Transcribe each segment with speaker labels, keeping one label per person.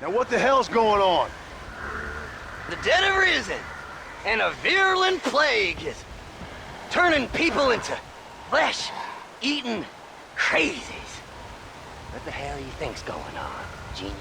Speaker 1: Now what the hell's going on?
Speaker 2: The dead have risen, and a virulent plague is turning people into flesh-eating crazies. What the hell do you think's going on, genius?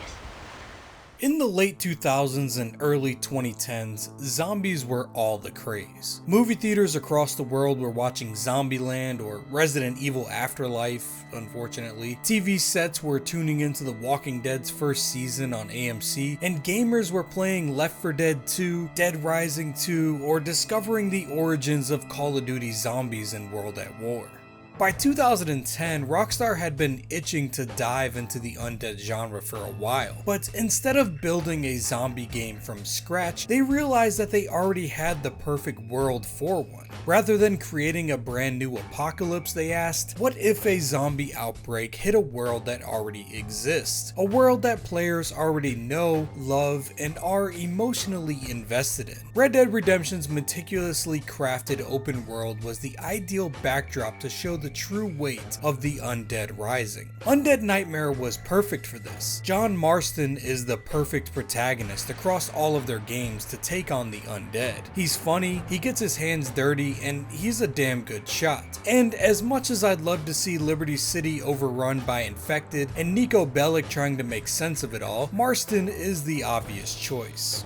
Speaker 3: In the late 2000s and early 2010s, zombies were all the craze. Movie theaters across the world were watching Zombieland or Resident Evil Afterlife, unfortunately. TV sets were tuning into The Walking Dead's first season on AMC, and gamers were playing Left 4 Dead 2, Dead Rising 2, or discovering the origins of Call of Duty Zombies and World at War. By 2010, Rockstar had been itching to dive into the undead genre for a while, but instead of building a zombie game from scratch, they realized that they already had the perfect world for one. Rather than creating a brand new apocalypse, they asked, what if a zombie outbreak hit a world that already exists? A world that players already know, love, and are emotionally invested in. Red Dead Redemption's meticulously crafted open world was the ideal backdrop to show the true weight of the undead rising. Undead Nightmare was perfect for this. John Marston is the perfect protagonist across all of their games to take on the undead. He's funny, he gets his hands dirty, and he's a damn good shot. And as much as I'd love to see Liberty City overrun by infected and Nico Bellic trying to make sense of it all, Marston is the obvious choice.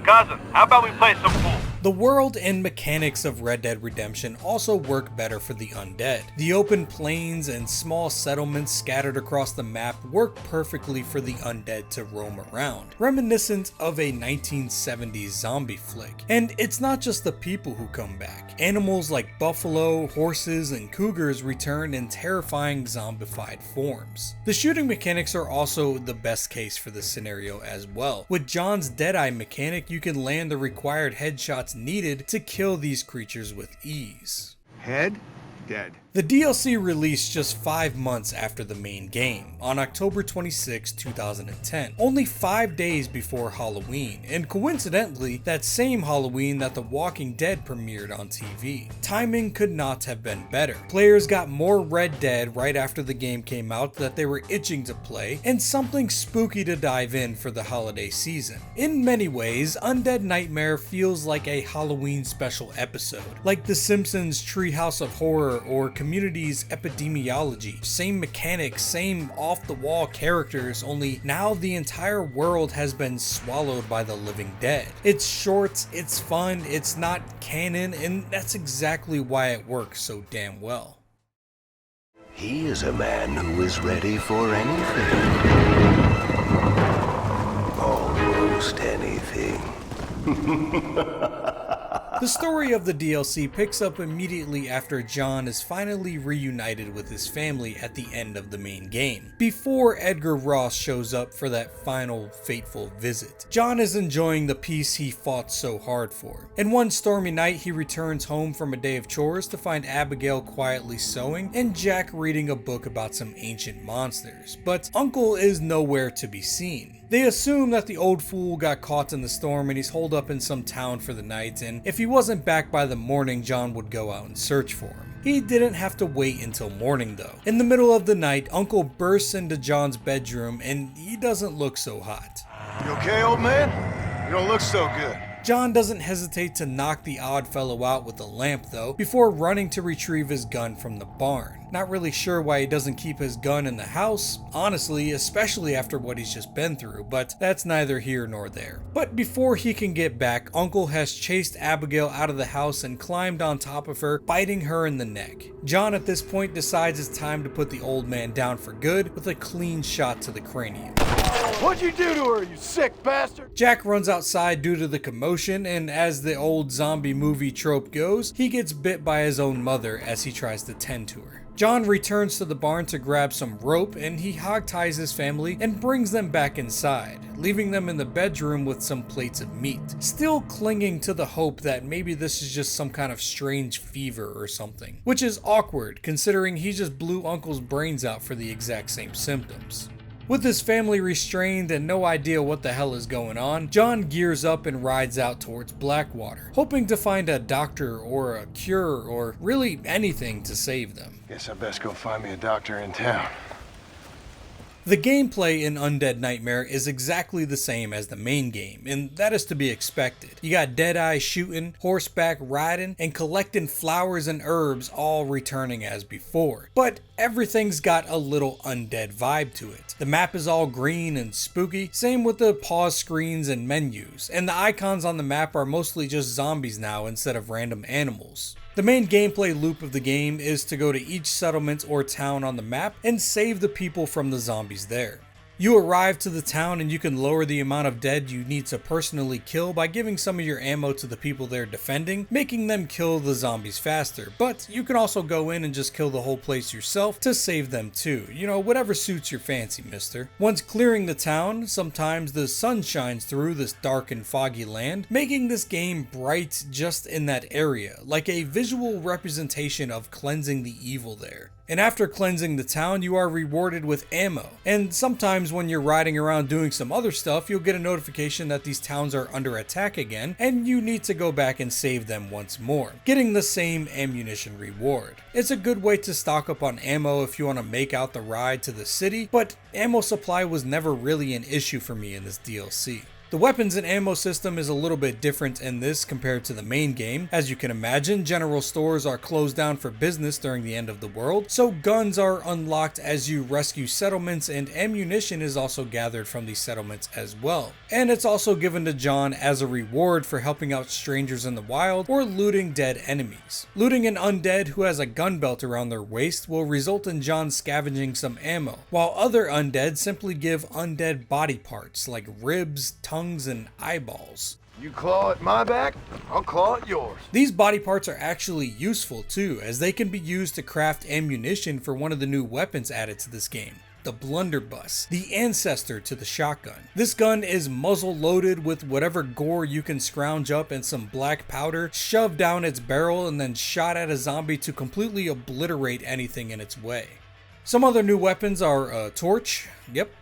Speaker 4: Cousin, how about we play some pool?
Speaker 3: The world and mechanics of Red Dead Redemption also work better for the undead. The open plains and small settlements scattered across the map work perfectly for the undead to roam around, reminiscent of a 1970s zombie flick. And it's not just the people who come back. Animals like buffalo, horses, and cougars return in terrifying zombified forms. The shooting mechanics are also the best case for this scenario as well. With John's Deadeye mechanic, you can land the required headshots needed to kill these creatures with ease.
Speaker 1: Head? Dead.
Speaker 3: The DLC released just 5 months after the main game, on October 26, 2010, only 5 days before Halloween, and coincidentally, that same Halloween that The Walking Dead premiered on TV. Timing could not have been better. Players got more Red Dead right after the game came out that they were itching to play, and something spooky to dive in for the holiday season. In many ways, Undead Nightmare feels like a Halloween special episode, like The Simpsons' Treehouse of Horror or Community's Epidemiology. Same mechanics, same off-the-wall characters, only now the entire world has been swallowed by the living dead. It's short, it's fun, it's not canon, and that's exactly why it works so damn well.
Speaker 5: He is a man who is ready for anything. Almost anything.
Speaker 3: The story of the DLC picks up immediately after John is finally reunited with his family at the end of the main game, before Edgar Ross shows up for that final fateful visit. John is enjoying the peace he fought so hard for, and one stormy night he returns home from a day of chores to find Abigail quietly sewing and Jack reading a book about some ancient monsters, but Uncle is nowhere to be seen. They assume that the old fool got caught in the storm and he's holed up in some town for the night, and if he wasn't back by the morning, John would go out and search for him. He didn't have to wait until morning though. In the middle of the night, Uncle bursts into John's bedroom and he doesn't look so hot.
Speaker 1: You okay, old man? You don't look so good.
Speaker 3: John doesn't hesitate to knock the odd fellow out with a lamp though, before running to retrieve his gun from the barn. Not really sure why he doesn't keep his gun in the house, honestly, especially after what he's just been through, but that's neither here nor there. But before he can get back, Uncle has chased Abigail out of the house and climbed on top of her, biting her in the neck. John at this point decides it's time to put the old man down for good with a clean shot to the cranium.
Speaker 1: What'd you do to her, you sick bastard?
Speaker 3: Jack runs outside due to the commotion, and as the old zombie movie trope goes, he gets bit by his own mother as he tries to tend to her. John returns to the barn to grab some rope, and he hogties his family and brings them back inside, leaving them in the bedroom with some plates of meat, still clinging to the hope that maybe this is just some kind of strange fever or something, which is awkward considering he just blew Uncle's brains out for the exact same symptoms. With his family restrained and no idea what the hell is going on, John gears up and rides out towards Blackwater, hoping to find a doctor or a cure or really anything to save them.
Speaker 1: Guess I best go find me a doctor in town.
Speaker 3: The gameplay in Undead Nightmare is exactly the same as the main game, and that is to be expected. You got Deadeye shooting, horseback riding, and collecting flowers and herbs all returning as before. But everything's got a little undead vibe to it. The map is all green and spooky, same with the pause screens and menus, and the icons on the map are mostly just zombies now instead of random animals. The main gameplay loop of the game is to go to each settlement or town on the map and save the people from the zombies there. You arrive to the town and you can lower the amount of dead you need to personally kill by giving some of your ammo to the people they're defending, making them kill the zombies faster, but you can also go in and just kill the whole place yourself to save them too. You know, whatever suits your fancy, mister. Once clearing the town, sometimes the sun shines through this dark and foggy land, making this game bright just in that area, like a visual representation of cleansing the evil there. And after cleansing the town, you are rewarded with ammo. And sometimes when you're riding around doing some other stuff, you'll get a notification that these towns are under attack again, and you need to go back and save them once more, getting the same ammunition reward. It's a good way to stock up on ammo if you want to make out the ride to the city, but ammo supply was never really an issue for me in this DLC. The weapons and ammo system is a little bit different in this compared to the main game. As you can imagine, general stores are closed down for business during the end of the world, so guns are unlocked as you rescue settlements, and ammunition is also gathered from these settlements as well. And it's also given to John as a reward for helping out strangers in the wild or looting dead enemies. Looting an undead who has a gun belt around their waist will result in John scavenging some ammo, while other undead simply give undead body parts like ribs, tongues, and eyeballs.
Speaker 1: You claw at my back, I'll claw at yours.
Speaker 3: These body parts are actually useful too, as they can be used to craft ammunition for one of the new weapons added to this game, the blunderbuss, the ancestor to the shotgun. This gun is muzzle loaded with whatever gore you can scrounge up and some black powder shoved down its barrel and then shot at a zombie to completely obliterate anything in its way. Some other new weapons are a torch,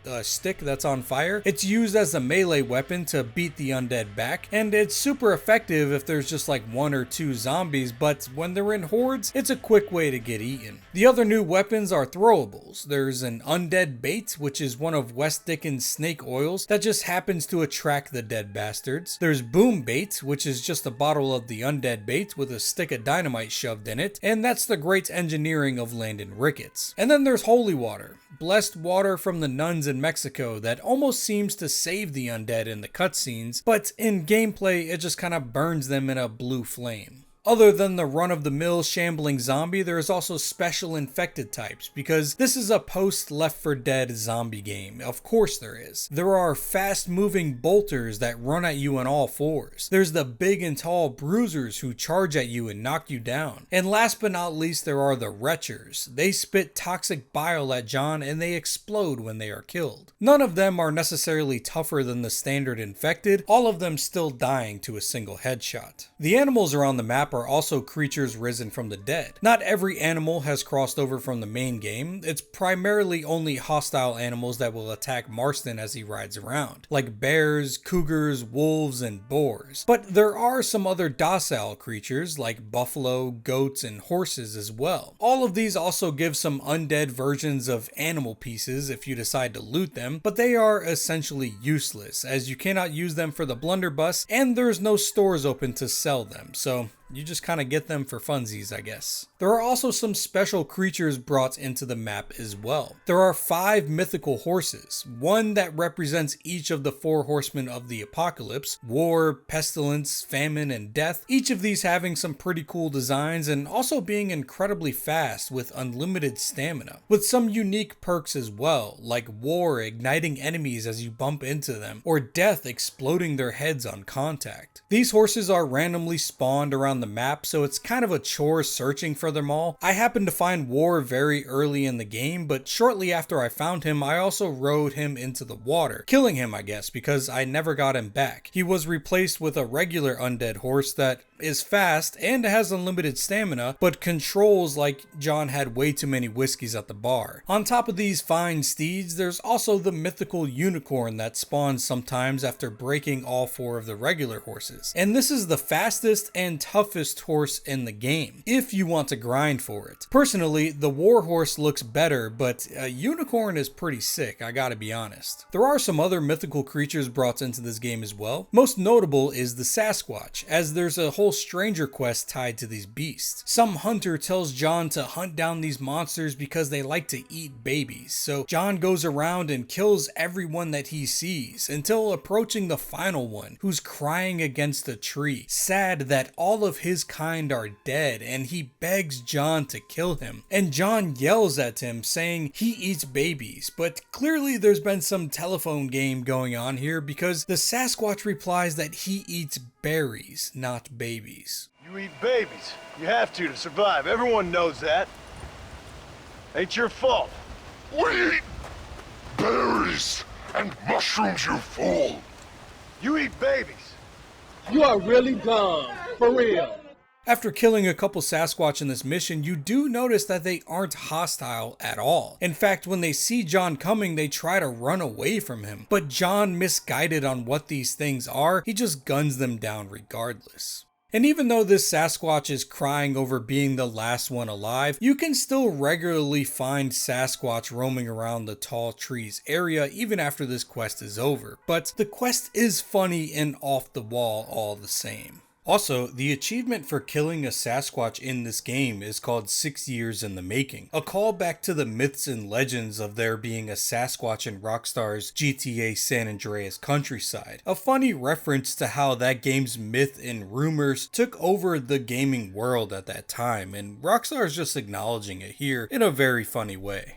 Speaker 3: a stick that's on fire. It's used as a melee weapon to beat the undead back, and it's super effective if there's just like 1 or 2 zombies, but when they're in hordes, it's a quick way to get eaten. The other new weapons are throwables. There's an undead bait, which is one of West Dickens' snake oils that just happens to attract the dead bastards. There's boom bait, which is just a bottle of the undead bait with a stick of dynamite shoved in it, and that's the great engineering of Landon Ricketts. And then there's holy water, blessed water from the nuns in Mexico that almost seems to save the undead in the cutscenes, but in gameplay it just kind of burns them in a blue flame. Other than the run-of-the-mill shambling zombie, there is also special infected types, because this is a post-Left 4 Dead zombie game. Of course there is. There are fast-moving bolters that run at you on all fours. There's the big and tall bruisers who charge at you and knock you down. And last but not least, there are the retchers. They spit toxic bile at John and they explode when they are killed. None of them are necessarily tougher than the standard infected, all of them still dying to a single headshot. The animals around the map are also creatures risen from the dead. Not every animal has crossed over from the main game. It's primarily only hostile animals that will attack Marston as he rides around, like bears, cougars, wolves, and boars. But there are some other docile creatures like buffalo, goats, and horses as well. All of these also give some undead versions of animal pieces if you decide to loot them, but they are essentially useless as you cannot use them for the blunderbuss and there's no stores open to sell them, so you just kind of get them for funsies, I guess. There are also some special creatures brought into the map as well. There are 5 mythical horses, one that represents each of the 4 horsemen of the apocalypse: war, pestilence, famine, and death. Each of these having some pretty cool designs and also being incredibly fast with unlimited stamina, with some unique perks as well, like war igniting enemies as you bump into them, or death exploding their heads on contact. These horses are randomly spawned around the map, so it's kind of a chore searching for them all. I happened to find War very early in the game, but shortly after I found him, I also rode him into the water, killing him I guess, because I never got him back. He was replaced with a regular undead horse that is fast and has unlimited stamina, but controls like John had way too many whiskeys at the bar. On top of these fine steeds, there's also the mythical unicorn that spawns sometimes after breaking all 4 of the regular horses. And this is the fastest and toughest horse in the game, if you want to grind for it. Personally, the war horse looks better, but a unicorn is pretty sick, I gotta be honest. There are some other mythical creatures brought into this game as well. Most notable is the Sasquatch, as there's a whole stranger quest tied to these beasts. Some hunter tells John to hunt down these monsters because they like to eat babies, so John goes around and kills everyone that he sees until approaching the final one, who's crying against a tree, sad that all of his kind are dead, and he begs John to kill him. And John yells at him saying he eats babies, but clearly there's been some telephone game going on here because the Sasquatch replies that he eats berries, not babies.
Speaker 1: You eat babies. You have to survive. Everyone knows that. Ain't your fault.
Speaker 6: We eat berries and mushrooms, you fool!
Speaker 1: You eat babies.
Speaker 7: You are really dumb, for real.
Speaker 3: After killing a couple Sasquatch in this mission, you do notice that they aren't hostile at all. In fact, when they see John coming, they try to run away from him. But John, misguided on what these things are, he just guns them down regardless. And even though this Sasquatch is crying over being the last one alive, you can still regularly find Sasquatch roaming around the tall trees area even after this quest is over. But the quest is funny and off the wall all the same. Also, the achievement for killing a Sasquatch in this game is called 6 years in the making, a callback to the myths and legends of there being a Sasquatch in Rockstar's GTA San Andreas countryside, a funny reference to how that game's myth and rumors took over the gaming world at that time, and Rockstar is just acknowledging it here in a very funny way.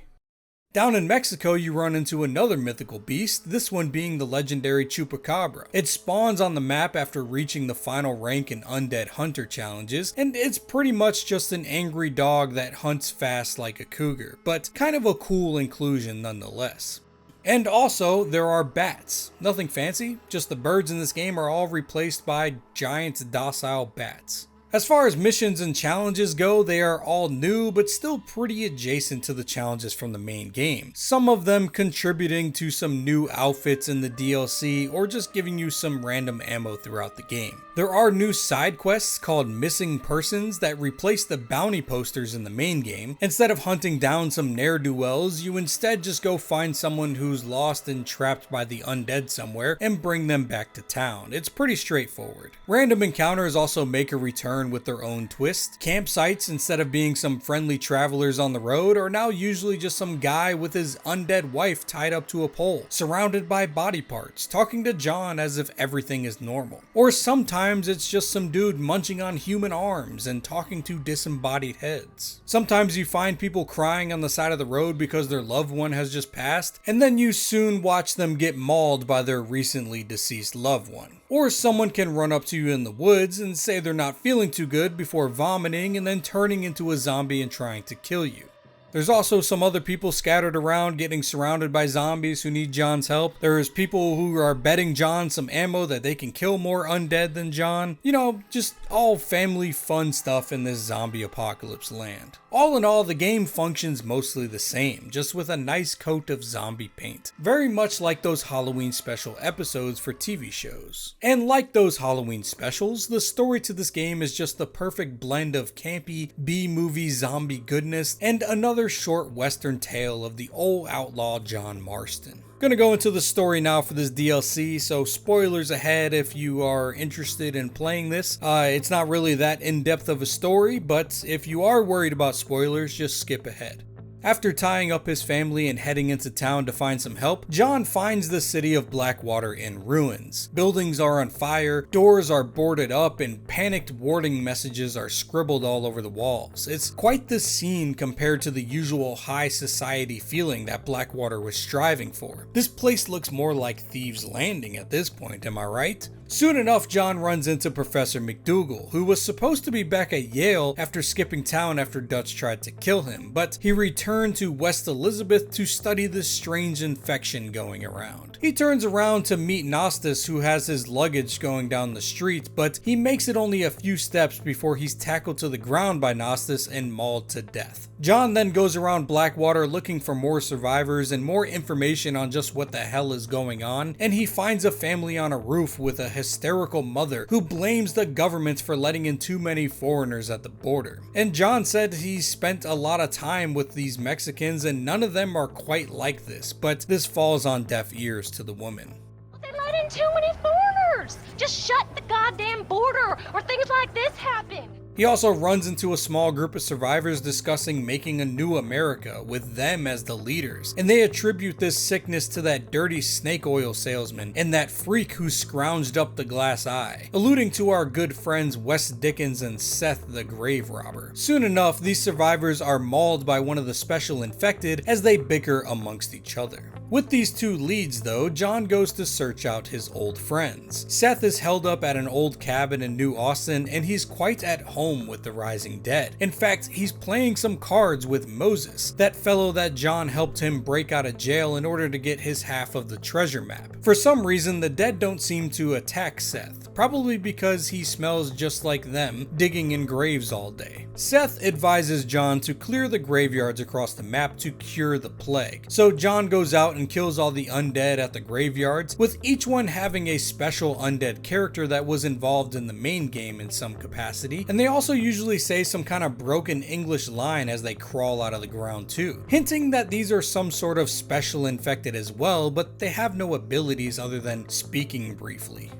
Speaker 3: Down in Mexico, you run into another mythical beast, this one being the legendary Chupacabra. It spawns on the map after reaching the final rank in Undead Hunter challenges, and it's pretty much just an angry dog that hunts fast like a cougar, but kind of a cool inclusion nonetheless. And also, there are bats. Nothing fancy, just the birds in this game are all replaced by giant docile bats. As far as missions and challenges go, they are all new, but still pretty adjacent to the challenges from the main game. Some of them contributing to some new outfits in the DLC, or just giving you some random ammo throughout the game. There are new side quests called Missing Persons that replace the bounty posters in the main game. Instead of hunting down some ne'er-do-wells, you instead just go find someone who's lost and trapped by the undead somewhere and bring them back to town. It's pretty straightforward. Random encounters also make a return with their own twist. Campsites, instead of being some friendly travelers on the road, are now usually just some guy with his undead wife tied up to a pole, surrounded by body parts, talking to John as if everything is normal. Or sometimes it's just some dude munching on human arms and talking to disembodied heads. Sometimes you find people crying on the side of the road because their loved one has just passed, and then you soon watch them get mauled by their recently deceased loved one. Or someone can run up to you in the woods and say they're not feeling too good before vomiting and then turning into a zombie and trying to kill you. There's also some other people scattered around getting surrounded by zombies who need John's help. There's people who are betting John some ammo that they can kill more undead than John. You know, just all family fun stuff in this zombie apocalypse land. All in all, the game functions mostly the same, just with a nice coat of zombie paint. Very much like those Halloween special episodes for TV shows. And like those Halloween specials, the story to this game is just the perfect blend of campy B-movie zombie goodness and another short western tale of the old outlaw John Marston. Gonna go into the story now for this DLC, so spoilers ahead if you are interested in playing this. It's not really that in-depth of a story, but if you are worried about spoilers, just skip ahead. After tying up his family and heading into town to find some help, John finds the city of Blackwater in ruins. Buildings are on fire, doors are boarded up, and panicked warning messages are scribbled all over the walls. It's quite the scene compared to the usual high society feeling that Blackwater was striving for. This place looks more like Thieves' Landing at this point, am I right? Soon enough, John runs into Professor McDougal, who was supposed to be back at Yale after skipping town after Dutch tried to kill him, but he returns return to West Elizabeth to study this strange infection going around. He turns around to meet Nostis, who has his luggage going down the street, but he makes it only a few steps before he's tackled to the ground by Nostis and mauled to death. John then goes around Blackwater looking for more survivors and more information on just what the hell is going on, and he finds a family on a roof with a hysterical mother who blames the government for letting in too many foreigners at the border. And John said he spent a lot of time with these Mexicans and none of them are quite like this, but this falls on deaf ears to the woman.
Speaker 8: They let in too many foreigners! Just shut the goddamn border or things like this happen!
Speaker 3: He also runs into a small group of survivors discussing making a new America with them as the leaders, and they attribute this sickness to that dirty snake oil salesman and that freak who scrounged up the glass eye, alluding to our good friends Wes Dickens and Seth the grave robber. Soon enough, these survivors are mauled by one of the special infected as they bicker amongst each other. With these two leads though, John goes to search out his old friends. Seth is held up at an old cabin in New Austin and he's quite at home with the rising dead. In fact, he's playing some cards with Moses, that fellow that John helped him break out of jail in order to get his half of the treasure map. For some reason, the dead don't seem to attack Seth, probably because he smells just like them, digging in graves all day. Seth advises John to clear the graveyards across the map to cure the plague, so John goes out and kills all the undead at the graveyards, with each one having a special undead character that was involved in the main game in some capacity, and they also usually say some kind of broken English line as they crawl out of the ground too, hinting that these are some sort of special infected as well, but they have no abilities other than speaking briefly.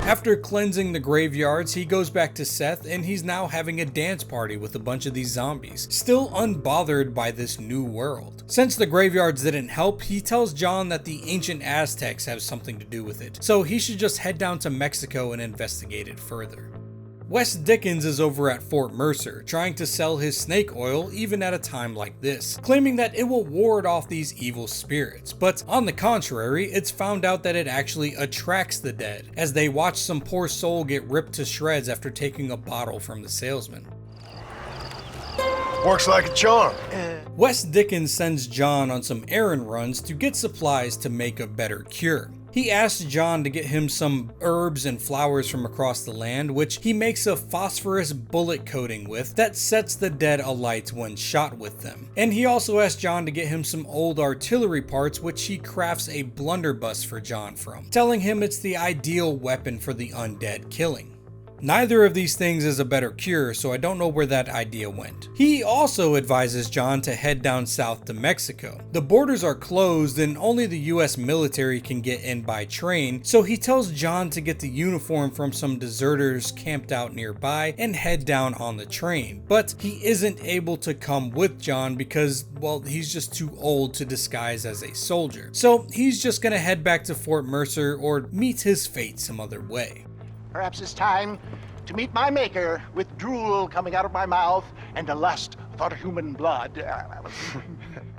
Speaker 3: After cleansing the graveyards, he goes back to Seth and he's now having a dance party with a bunch of these zombies, still unbothered by this new world. Since the graveyards didn't help, he tells John that the ancient Aztecs have something to do with it, so he should just head down to Mexico and investigate it further. Wes Dickens is over at Fort Mercer, trying to sell his snake oil even at a time like this, claiming that it will ward off these evil spirits, but on the contrary, it's found out that it actually attracts the dead, as they watch some poor soul get ripped to shreds after taking a bottle from the salesman.
Speaker 1: Works like a charm.
Speaker 3: Wes Dickens sends John on some errand runs to get supplies to make a better cure. He asks John to get him some herbs and flowers from across the land, which he makes a phosphorus bullet coating with that sets the dead alight when shot with them. And he also asks John to get him some old artillery parts, which he crafts a blunderbuss for John from, telling him it's the ideal weapon for the undead killing. Neither of these things is a better cure, so I don't know where that idea went. He also advises John to head down south to Mexico. The borders are closed and only the US military can get in by train, so he tells John to get the uniform from some deserters camped out nearby and head down on the train. But he isn't able to come with John because, well, he's just too old to disguise as a soldier. So he's just gonna head back to Fort Mercer or meet his fate some other way.
Speaker 9: Perhaps it's time to meet my maker with drool coming out of my mouth and a lust for human blood.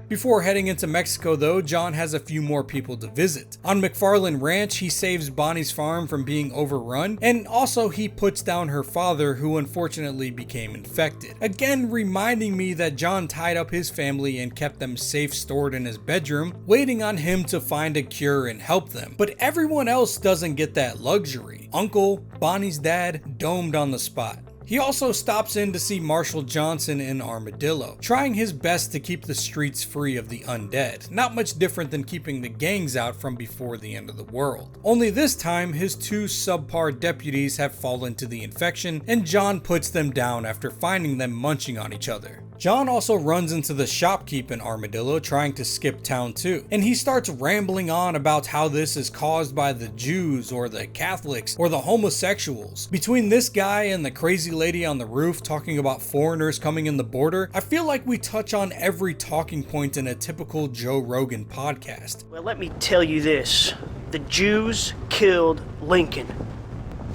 Speaker 3: Before heading into Mexico though, John has a few more people to visit. On McFarland Ranch, he saves Bonnie's farm from being overrun, and also he puts down her father, who unfortunately became infected. Again, reminding me that John tied up his family and kept them safe stored in his bedroom, waiting on him to find a cure and help them. But everyone else doesn't get that luxury. Uncle, Bonnie's dad, domed on the spot. He also stops in to see Marshall Johnson in Armadillo, trying his best to keep the streets free of the undead, not much different than keeping the gangs out from before the end of the world. Only this time, his two subpar deputies have fallen to the infection, and John puts them down after finding them munching on each other. John also runs into the shopkeep in Armadillo trying to skip town too, and he starts rambling on about how this is caused by the Jews or the Catholics or the homosexuals. Between this guy and the crazy lady on the roof talking about foreigners coming in the border, I feel like we touch on every talking point in a typical Joe Rogan podcast.
Speaker 10: Well, let me tell you this. The Jews killed Lincoln.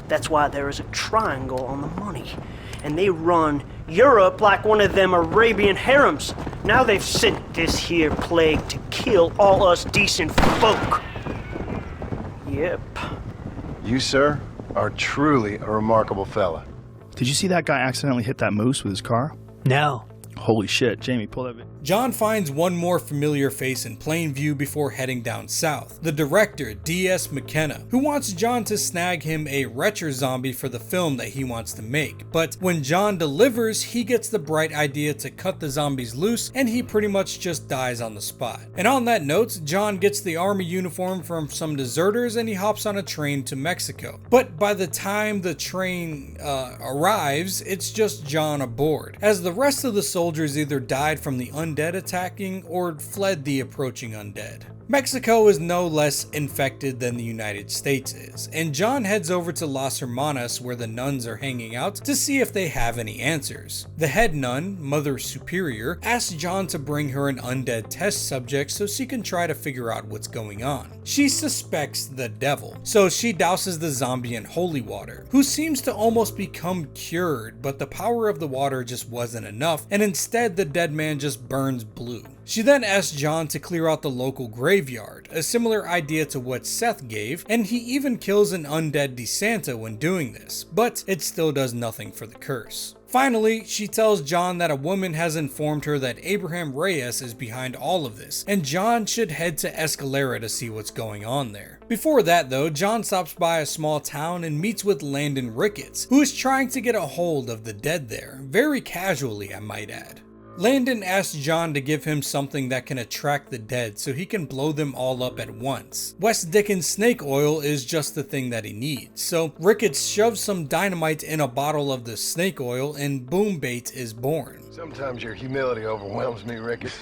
Speaker 10: That's why there is a triangle on the money. And they run Europe like one of them Arabian harems. Now they've sent this here plague to kill all us decent folk. Yep.
Speaker 11: You, sir,
Speaker 1: are truly a remarkable fella.
Speaker 11: Did you see that guy accidentally hit that moose with his car?
Speaker 10: No.
Speaker 11: Holy shit, Jamie, pull that.
Speaker 3: John finds one more familiar face in plain view before heading down south, the director D.S. McKenna, who wants John to snag him a retro zombie for the film that he wants to make. But when John delivers, he gets the bright idea to cut the zombies loose, and he pretty much just dies on the spot. And on that note, John gets the army uniform from some deserters and he hops on a train to Mexico. But by the time the train arrives, it's just John aboard, as the rest of the soldiers either died from the undead attacking or fled the approaching undead. Mexico is no less infected than the United States is, and John heads over to Las Hermanas where the nuns are hanging out to see if they have any answers. The head nun, Mother Superior, asks John to bring her an undead test subject so she can try to figure out what's going on. She suspects the devil, so she douses the zombie in holy water, who seems to almost become cured, but the power of the water just wasn't enough, and instead the dead man just burns blue. She then asks John to clear out the local graveyard, a similar idea to what Seth gave, and he even kills an undead DeSanta when doing this, but it still does nothing for the curse. Finally, she tells John that a woman has informed her that Abraham Reyes is behind all of this, and John should head to Escalera to see what's going on there. Before that though, John stops by a small town and meets with Landon Ricketts, who is trying to get a hold of the dead there, very casually I might add. Landon asks John to give him something that can attract the dead so he can blow them all up at once. Wes Dickens' snake oil is just the thing that he needs, so Ricketts shoves some dynamite in a bottle of the snake oil and boom bait is born.
Speaker 1: Sometimes your humility overwhelms me, Ricketts.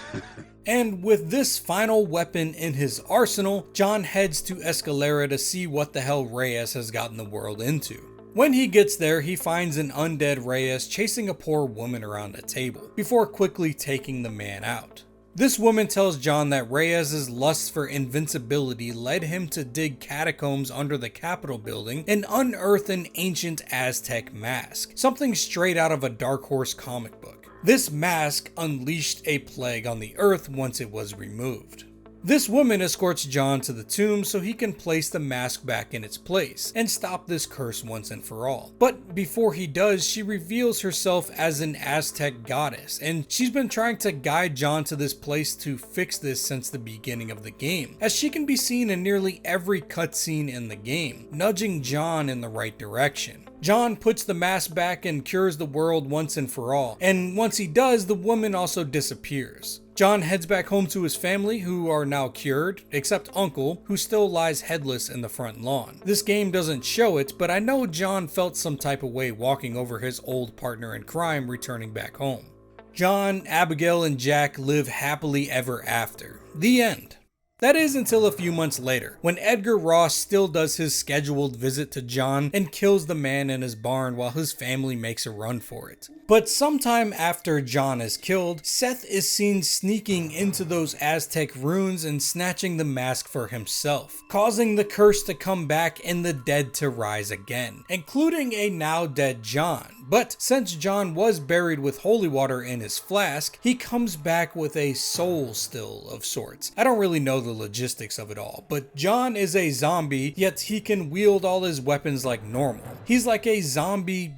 Speaker 3: And with this final weapon in his arsenal, John heads to Escalera to see what the hell Reyes has gotten the world into. When he gets there, he finds an undead Reyes chasing a poor woman around a table, before quickly taking the man out. This woman tells John that Reyes' lust for invincibility led him to dig catacombs under the Capitol building and unearth an ancient Aztec mask, something straight out of a Dark Horse comic book. This mask unleashed a plague on the earth once it was removed. This woman escorts John to the tomb so he can place the mask back in its place and stop this curse once and for all. But before he does, she reveals herself as an Aztec goddess, and she's been trying to guide John to this place to fix this since the beginning of the game, as she can be seen in nearly every cutscene in the game, nudging John in the right direction. John puts the mask back and cures the world once and for all, and once he does, the woman also disappears. John heads back home to his family, who are now cured, except Uncle, who still lies headless in the front lawn. This game doesn't show it, but I know John felt some type of way walking over his old partner in crime returning back home. John, Abigail, and Jack live happily ever after. The end. That is until a few months later, when Edgar Ross still does his scheduled visit to John and kills the man in his barn while his family makes a run for it. But sometime after John is killed, Seth is seen sneaking into those Aztec ruins and snatching the mask for himself, causing the curse to come back and the dead to rise again, including a now dead John. But since John was buried with holy water in his flask, he comes back with a soul still of sorts. I don't really know the logistics of it all, but John is a zombie, yet he can wield all his weapons like normal. He's like a zombie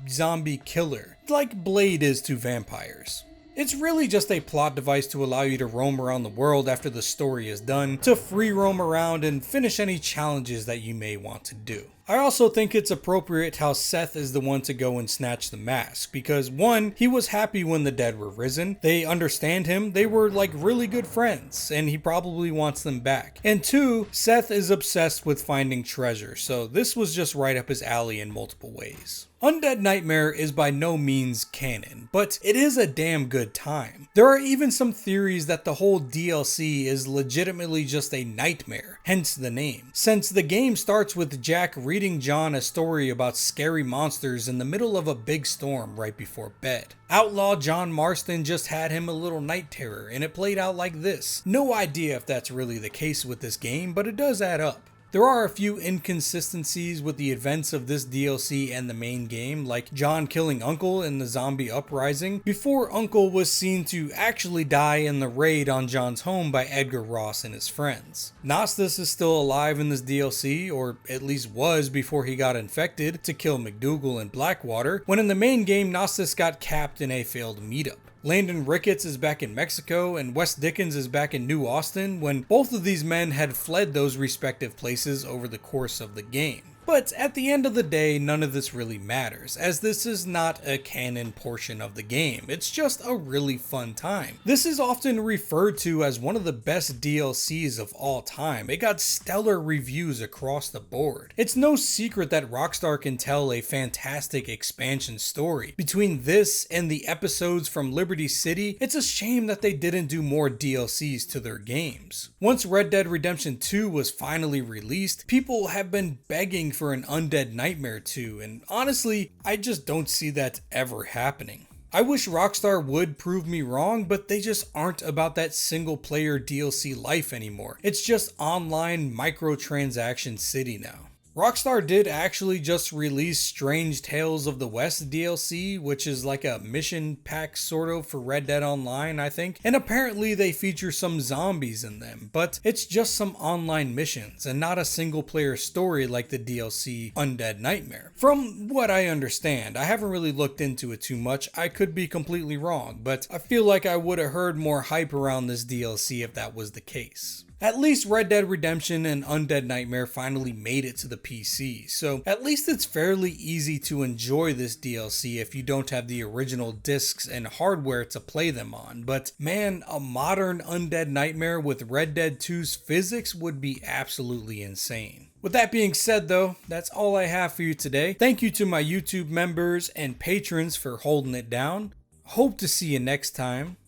Speaker 3: killer, like Blade is to vampires. It's really just a plot device to allow you to roam around the world after the story is done, to free roam around and finish any challenges that you may want to do. I also think it's appropriate how Seth is the one to go and snatch the mask, because one, he was happy when the dead were risen, they understand him, they were like really good friends, and he probably wants them back. And two, Seth is obsessed with finding treasure, so this was just right up his alley in multiple ways. Undead Nightmare is by no means canon, but it is a damn good time. There are even some theories that the whole DLC is legitimately just a nightmare, hence the name, since the game starts with Jack reading John a story about scary monsters in the middle of a big storm right before bed. Outlaw John Marston just had him a little night terror, and it played out like this. No idea if that's really the case with this game, but it does add up. There are a few inconsistencies with the events of this DLC and the main game, like John killing Uncle in the zombie uprising, before Uncle was seen to actually die in the raid on John's home by Edgar Ross and his friends. Gnostus is still alive in this DLC, or at least was before he got infected to kill McDougal in Blackwater, when in the main game Gnostus got capped in a failed meetup. Landon Ricketts is back in Mexico, and Wes Dickens is back in New Austin, when both of these men had fled those respective places over the course of the game. But at the end of the day, none of this really matters, as this is not a canon portion of the game. It's just a really fun time. This is often referred to as one of the best DLCs of all time. It got stellar reviews across the board. It's no secret that Rockstar can tell a fantastic expansion story. Between this and the episodes from Liberty City, it's a shame that they didn't do more DLCs to their games. Once Red Dead Redemption 2 was finally released, people have been begging for an Undead Nightmare 2, and honestly, I just don't see that ever happening. I wish Rockstar would prove me wrong, but they just aren't about that single player DLC life anymore. It's just online microtransaction city now. Rockstar did actually just release Strange Tales of the West DLC, which is like a mission pack sort of for Red Dead Online, I think, and apparently they feature some zombies in them, but it's just some online missions and not a single player story like the DLC Undead Nightmare. From what I understand, I haven't really looked into it too much, I could be completely wrong, but I feel like I would have heard more hype around this DLC if that was the case. At least Red Dead Redemption and Undead Nightmare finally made it to the PC, so at least it's fairly easy to enjoy this DLC if you don't have the original discs and hardware to play them on, but man, a modern Undead Nightmare with Red Dead 2's physics would be absolutely insane. With that being said though, that's all I have for you today. Thank you to my YouTube members and patrons for holding it down. Hope to see you next time.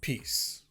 Speaker 3: Peace.